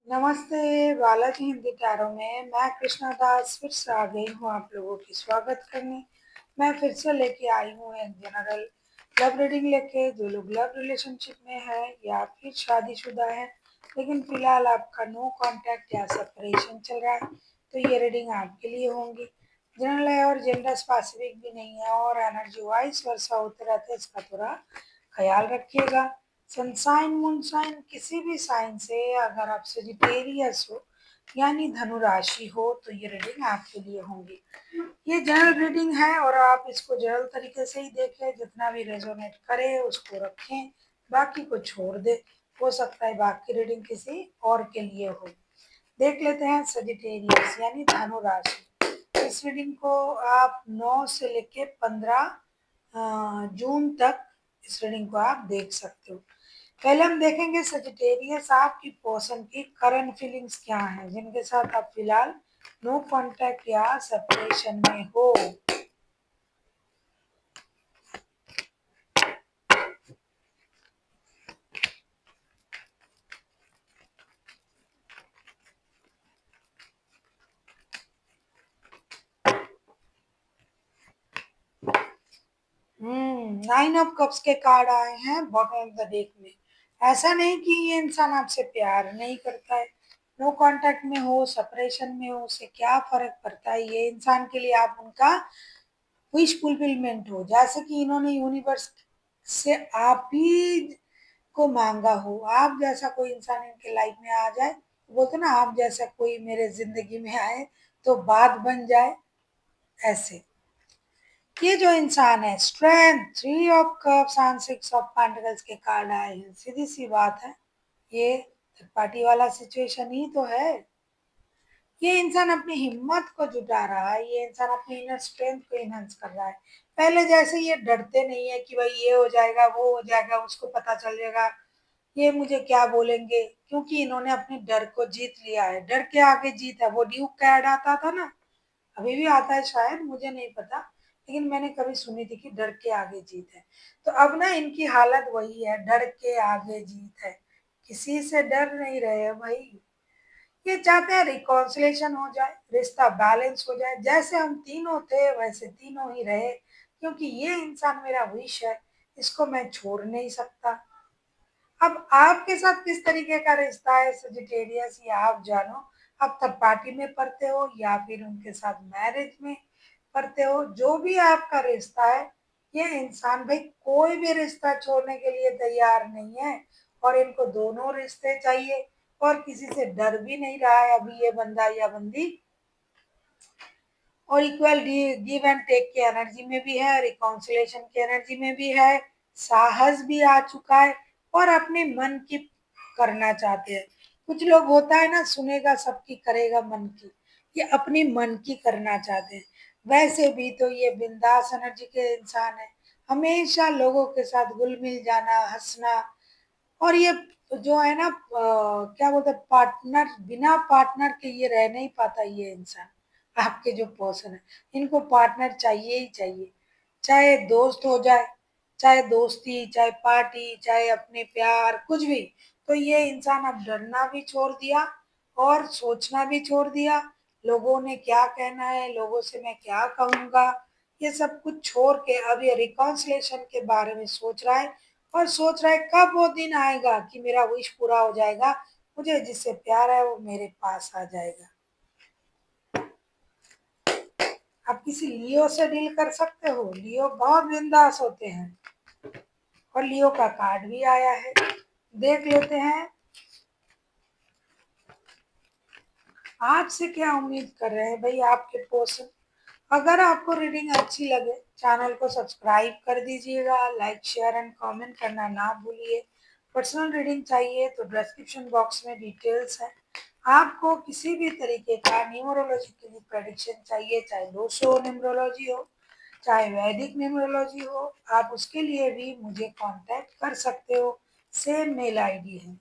नमस्ते, बालाजी हिंदी टैरो में मैं कृष्णा दास फिर से आ गई हूँ आप लोगों की स्वागत करने। मैं फिर से लेके आई हूँ एक जनरल लव रीडिंग लेके। जो लोग लव रिलेशनशिप में है या फिर शादीशुदा है लेकिन फिलहाल आपका नो कांटेक्ट या सेपरेशन चल रहा है तो ये रीडिंग आपके लिए होंगी। जनरल है और जेंडर स्पेसिफिक भी नहीं है और एनर्जी वाइज वर्षा होते रहते हैं, इसका थोड़ा ख्याल रखिएगा। सनसाइन मूनसाइन किसी भी साइन से अगर आप सजिटेरियस हो यानी धनु राशि हो तो ये रीडिंग आपके लिए होंगी। ये जनरल रीडिंग है और आप इसको जनरल तरीके से ही देखें, जितना भी रेजोनेट करे उसको रखें, बाकी को छोड़ दे। हो सकता है बाकी रीडिंग किसी और के लिए हो। देख लेते हैं सजिटेरियस यानी धनु राशि। इस रीडिंग को आप 9 से लेके 15 जून तक इस रीडिंग को आप देख सकते हो। पहले हम देखेंगे सजिटेरियस आपकी पर्सन की करंट फीलिंग्स क्या हैं, जिनके साथ आप फिलहाल नो कांटेक्ट या सेपरेशन में हो। नाइन ऑफ कप्स के कार्ड आए हैं बॉटम ऑफ द डेक में। ऐसा नहीं कि ये इंसान आपसे प्यार नहीं करता है, नो कांटेक्ट में हो सेपरेशन में हो उससे क्या फर्क पड़ता है। ये इंसान के लिए आप उनका विश फुलफिलमेंट हो, जैसे कि इन्होंने यूनिवर्स से आप ही को मांगा हो। आप जैसा कोई इंसान इनके लाइफ में आ जाए, बोलते ना आप जैसा कोई मेरे जिंदगी में आए तो बात बन जाए, ऐसे। ये जो इंसान है strength, 3 of cups and 6 of pentacles के कार्ड आए हैं। सीधी सी बात है, ये थर्ड पार्टी वाला सिचुएशन ही तो है। ये इंसान अपनी हिम्मत को जुटा रहा है, ये इंसान अपनी इनर स्ट्रेंथ को इनहेंस कर रहा है। पहले जैसे ये डरते नहीं है कि भाई ये हो जाएगा वो हो जाएगा, उसको पता चल जाएगा, ये मुझे क्या बोलेंगे, क्योंकि इन्होंने अपने डर को जीत लिया है। डर के आगे जीत है। वो ड्यूक का ऐड आता था ना, अभी भी आता है शायद, मुझे नहीं पता, लेकिन मैंने कभी सुनी थी कि डर के आगे जीत है। तो अब ना इनकी हालत वही है, डर के आगे जीत है। किसी से डर नहीं रहे भाई। ये चाहते हैं रिकॉन्सिलेशन हो जाए, रिश्ता बैलेंस हो जाए, जैसे हम तीनों थे वैसे तीनों ही रहे, क्योंकि ये इंसान मेरा विश है, इसको मैं छोड़ नहीं सकता। अब आपके साथ किस तरीके का रिश्ता है सजिटेरियस, ये आप जानो। आप थर्ड पार्टी में पढ़ते हो या फिर उनके साथ मैरिज में पढ़ते हो, जो भी आपका रिश्ता है, ये इंसान भाई कोई भी रिश्ता छोड़ने के लिए तैयार नहीं है और इनको दोनों रिश्ते चाहिए और किसी से डर भी नहीं रहा है अभी ये बंदा या बंदी। और इक्वल गिव एंड टेक की एनर्जी में भी है, रिकॉन्सिलेशन की एनर्जी में भी है, साहस भी आ चुका है और अपने मन की करना चाहते हैं। कुछ लोग होता है ना, सुनेगा सबकी करेगा मन की, ये अपनी मन की करना चाहते हैं। वैसे भी तो ये बिंदास एनर्जी के इंसान है, हमेशा लोगों के साथ घुल मिल जाना, हंसना। और ये जो है ना क्या बोलते हैं, पार्टनर, बिना पार्टनर के ये रह नहीं पाता ये इंसान। आपके जो पर्सन है, इनको पार्टनर चाहिए ही चाहिए, चाहे दोस्त हो जाए, चाहे दोस्ती, चाहे पार्टी, चाहे अपने प्यार, कुछ भी। तो ये इंसान अब डरना भी छोड़ दिया और सोचना भी छोड़ दिया, लोगों ने क्या कहना है, लोगों से मैं क्या कहूँगा, ये सब कुछ छोड़ के अब ये रिकॉन्सिलेशन के बारे में सोच रहा है और सोच रहा है कब वो दिन आएगा कि मेरा विश पूरा हो जाएगा, मुझे जिससे प्यार है वो मेरे पास आ जाएगा। आप किसी लियो से डील कर सकते हो, लियो बहुत बिंदास होते हैं और लियो का कार्ड भी आया है। देख लेते हैं आपसे क्या उम्मीद कर रहे हैं भाई आपके पर्सन। अगर आपको रीडिंग अच्छी लगे चैनल को सब्सक्राइब कर दीजिएगा, लाइक शेयर एंड कमेंट करना ना भूलिए। पर्सनल रीडिंग चाहिए तो डिस्क्रिप्शन बॉक्स में डिटेल्स है। आपको किसी भी तरीके का न्यूमरोलॉजी के लिए प्रेडिक्शन चाहिए, चाहे 200 न्यूमरोलॉजी हो, चाहे वैदिक न्यूमरोलॉजी हो, आप उसके लिए भी मुझे कांटेक्ट कर सकते हो। सेम मेल आईडी है।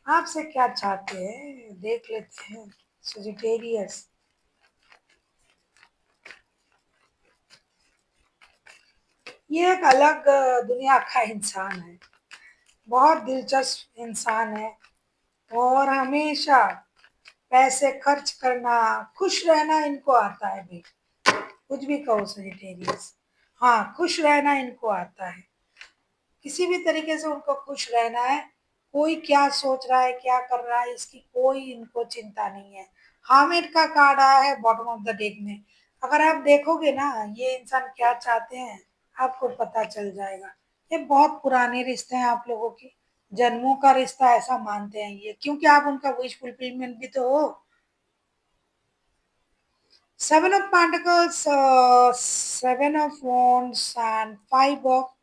आपसे क्या चाहते हैं देख लेते हैं सजिटेरियस। ये एक अलग दुनिया का इंसान है, बहुत दिलचस्प इंसान है और हमेशा पैसे खर्च करना, खुश रहना इनको आता है भाई। कुछ भी कहो सेजिटेरियस, हाँ खुश रहना इनको आता है। किसी भी तरीके से उनको खुश रहना है। कोई क्या सोच रहा है, क्या कर रहा है, इसकी कोई इनको चिंता नहीं है। हामिद का कार्ड आया है बॉटम ऑफ द डेक में। अगर आप देखोगे ना ये इंसान क्या चाहते हैं, आपको पता चल जाएगा। ये बहुत पुराने रिश्ते हैं आप लोगों की, जन्मों का रिश्ता ऐसा मानते हैं ये, क्योंकि आप उनका विश फुलफिलमेंट भी तो हो। Seven of pentacles, seven of wands and five of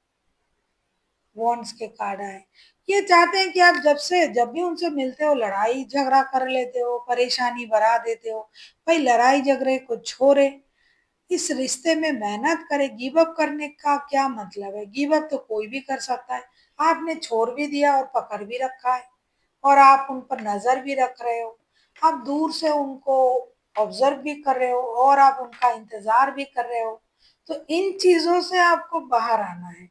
wants के कार्ड आए। ये चाहते हैं कि आप जब भी उनसे मिलते हो लड़ाई झगड़ा कर लेते हो, परेशानी बढ़ा देते हो। भाई लड़ाई झगड़े को छोड़े, इस रिश्ते में मेहनत करे। गिव अप करने का क्या मतलब है? गिव अप तो कोई भी कर सकता है। आपने छोड़ भी दिया और पकड़ भी रखा है, और आप उन पर नजर भी रख रहे हो। आप दूर से उनको ऑब्जर्व भी कर रहे हो और आप उनका इंतजार भी कर रहे हो। तो इन चीजों से आपको बाहर आना है।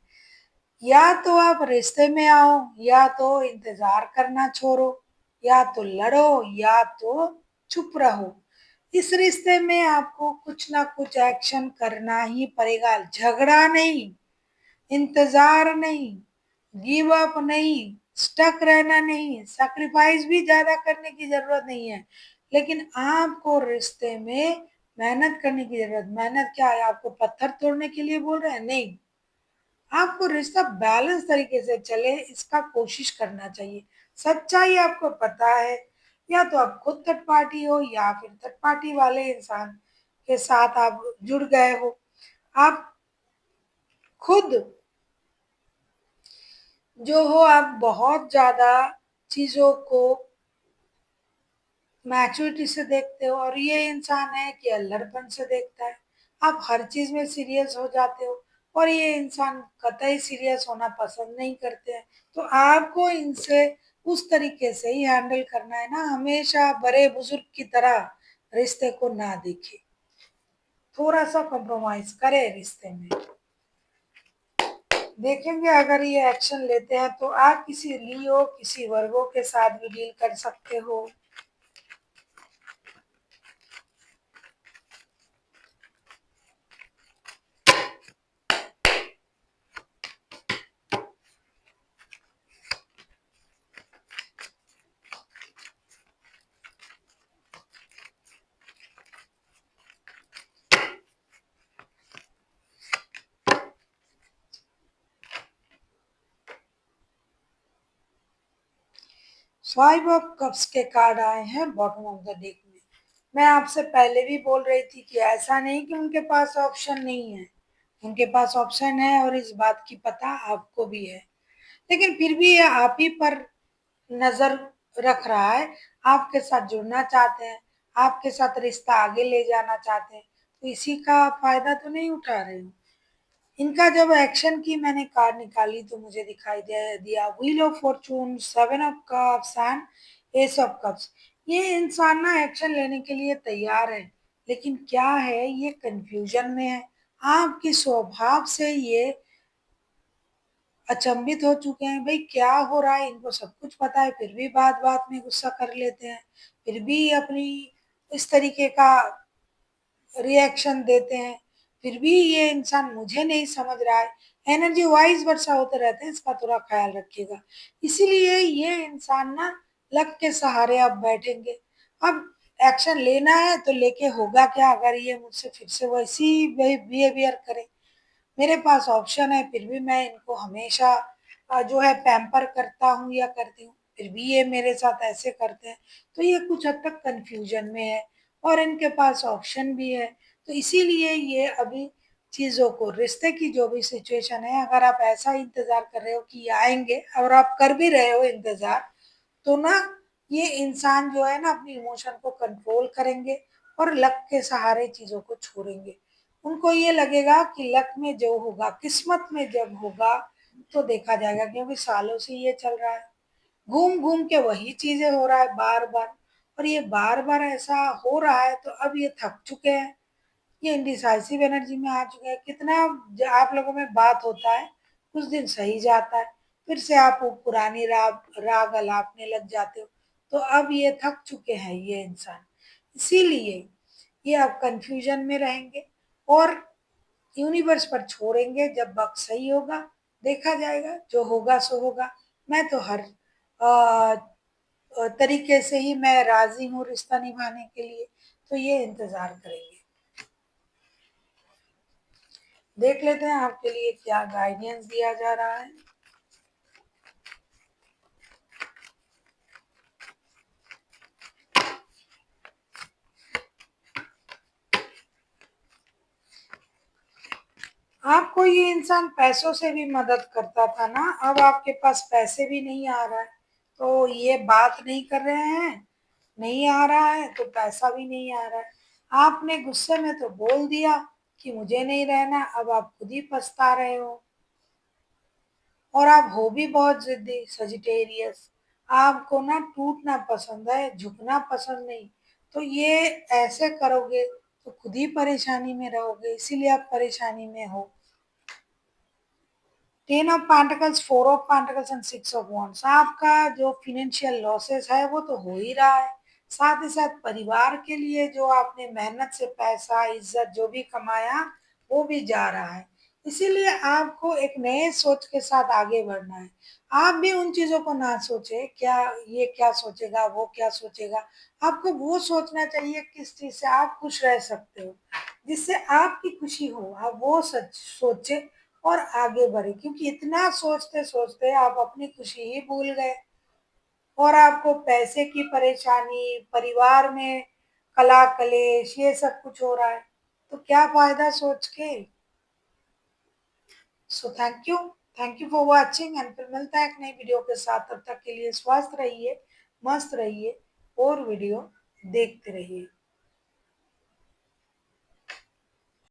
या तो आप रिश्ते में आओ, या तो इंतजार करना छोड़ो, या तो लड़ो, या तो चुप रहो। इस रिश्ते में आपको कुछ ना कुछ एक्शन करना ही पड़ेगा। झगड़ा नहीं, इंतजार नहीं, गिव अप नहीं, स्टक रहना नहीं, सैक्रिफाइस भी ज्यादा करने की जरूरत नहीं है। लेकिन आपको रिश्ते में मेहनत करने की जरूरत। मेहनत क्या है? आपको पत्थर तोड़ने के लिए बोल रहे हैं? नहीं, आपको रिश्ता बैलेंस तरीके से चले इसका कोशिश करना चाहिए। सच्चाई आपको पता है, या तो आप खुद थर्ड पार्टी हो या फिर थर्ड पार्टी वाले इंसान के साथ आप जुड़ गए हो। आप खुद जो हो, आप बहुत ज्यादा चीजों को मैच्योरिटी से देखते हो, और ये इंसान है कि अल्लड़पन से देखता है। आप हर चीज में सीरियस हो जाते हो, और ये इंसान कतई सीरियस होना पसंद नहीं करते हैं। तो आपको इनसे उस तरीके से ही हैंडल करना है ना, हमेशा बड़े बुजुर्ग की तरह रिश्ते को ना देखे। थोड़ा सा कॉम्प्रोमाइज करे रिश्ते में। देखेंगे अगर ये एक्शन लेते हैं तो आप किसी लियो, किसी वर्गो के साथ भी डील कर सकते हो। 5 ऑफ कप्स के कार्ड आए हैं बॉटम ऑफ द डेक में। मैं आपसे पहले भी बोल रही थी कि ऐसा नहीं कि उनके पास ऑप्शन नहीं है। उनके पास ऑप्शन है और इस बात की पता आपको भी है। लेकिन फिर भी ये आप ही पर नजर रख रहा है। आपके साथ जुड़ना चाहते हैं, आपके साथ रिश्ता आगे ले जाना चाहते हैं। तो इसी का फायदा तो नहीं उठा रहे हो। इनका जब एक्शन की मैंने कार्ड निकाली तो मुझे दिखाई दिया wheel of Fortune, seven of cups and S of cups. ये इंसान ना एक्शन लेने के लिए तैयार है, लेकिन क्या है ये कंफ्यूजन में है। आपके स्वभाव से ये अचंभित हो चुके हैं। भाई क्या हो रहा है, इनको सब कुछ पता है फिर भी बात बात में गुस्सा कर लेते हैं, फिर भी अपनी इस तरीके का रिएक्शन देते हैं। फिर भी ये इंसान मुझे नहीं समझ रहा है। एनर्जी वाइज वर्षा होते रहते हैं, इसका थोड़ा ख्याल रखिएगा। इसीलिए ये इंसान ना लक के सहारे अब बैठेंगे। अब एक्शन लेना है तो लेके होगा क्या अगर ये मुझसे फिर से वैसी बिहेवियर करे। मेरे पास ऑप्शन है, फिर भी मैं इनको हमेशा जो है पैम्पर करता हूँ या करती हूँ, फिर भी ये मेरे साथ ऐसे करते हैं। तो ये कुछ हद तक कंफ्यूजन में है, और इनके पास ऑप्शन भी है। तो इसीलिए ये अभी चीजों को, रिश्ते की जो भी सिचुएशन है, अगर आप ऐसा इंतजार कर रहे हो कि ये आएंगे और आप कर भी रहे हो इंतजार, तो ना ये इंसान जो है ना अपनी इमोशन को कंट्रोल करेंगे और लक के सहारे चीजों को छोड़ेंगे। उनको ये लगेगा कि लक में जो होगा, किस्मत में जब होगा तो देखा जाएगा, क्योंकि सालों से ये चल रहा है। घूम घूम के वही चीजें हो रहा है बार बार, और ये बार बार ऐसा हो रहा है तो अब ये थक चुके हैं। ये इंडिसाइसिव एनर्जी में आ चुके हैं। कितना आप लोगों में बात होता है, कुछ दिन सही जाता है, फिर से आप वो पुरानी राग राग अलापने लग जाते हो। तो अब ये थक चुके हैं ये इंसान, इसीलिए ये अब कंफ्यूजन में रहेंगे और यूनिवर्स पर छोड़ेंगे। जब वक्त सही होगा देखा जाएगा, जो होगा सो होगा। मैं तो हर तरीके से ही मैं राजी हूँ रिश्ता निभाने के लिए, तो ये इंतजार करेंगे। देख लेते हैं आपके लिए क्या गाइडेंस दिया जा रहा है। आपको ये इंसान पैसों से भी मदद करता था ना, अब आपके पास पैसे भी नहीं आ रहा है, तो ये बात नहीं कर रहे हैं, नहीं आ रहा है तो पैसा भी नहीं आ रहा है। आपने गुस्से में तो बोल दिया कि मुझे नहीं रहना, अब आप खुद ही पछता रहे हो। और आप हो भी बहुत जिद्दी सजिटेरियस, आपको ना टूटना पसंद है, झुकना पसंद नहीं। तो ये ऐसे करोगे तो खुद ही परेशानी में रहोगे, इसीलिए आप परेशानी में हो। Ten of pentacles, four of pentacles and six of wands, आपका जो फिनेंशियल लॉसेस है वो तो हो ही रहा है, साथ ही साथ परिवार के लिए जो आपने मेहनत से पैसा इज्जत जो भी कमाया वो भी जा रहा है। इसीलिए आपको एक नए सोच के साथ आगे बढ़ना है। आप भी उन चीजों को ना सोचे क्या ये क्या सोचेगा वो क्या सोचेगा। आपको वो सोचना चाहिए किस चीज से आप खुश रह सकते हो, जिससे आपकी खुशी हो, आप वो सच सोचे और आगे बढ़े। क्योंकि इतना सोचते सोचते आप अपनी खुशी ही भूल गए और आपको पैसे की परेशानी, परिवार में कला कलेश, ये सब कुछ हो रहा है, तो क्या फायदा सोच के। So thank you for watching and फिर मिलता है एक नई वीडियो के साथ। तब तक के लिए स्वस्थ रहिए, मस्त रहिए और वीडियो देखते रहिए।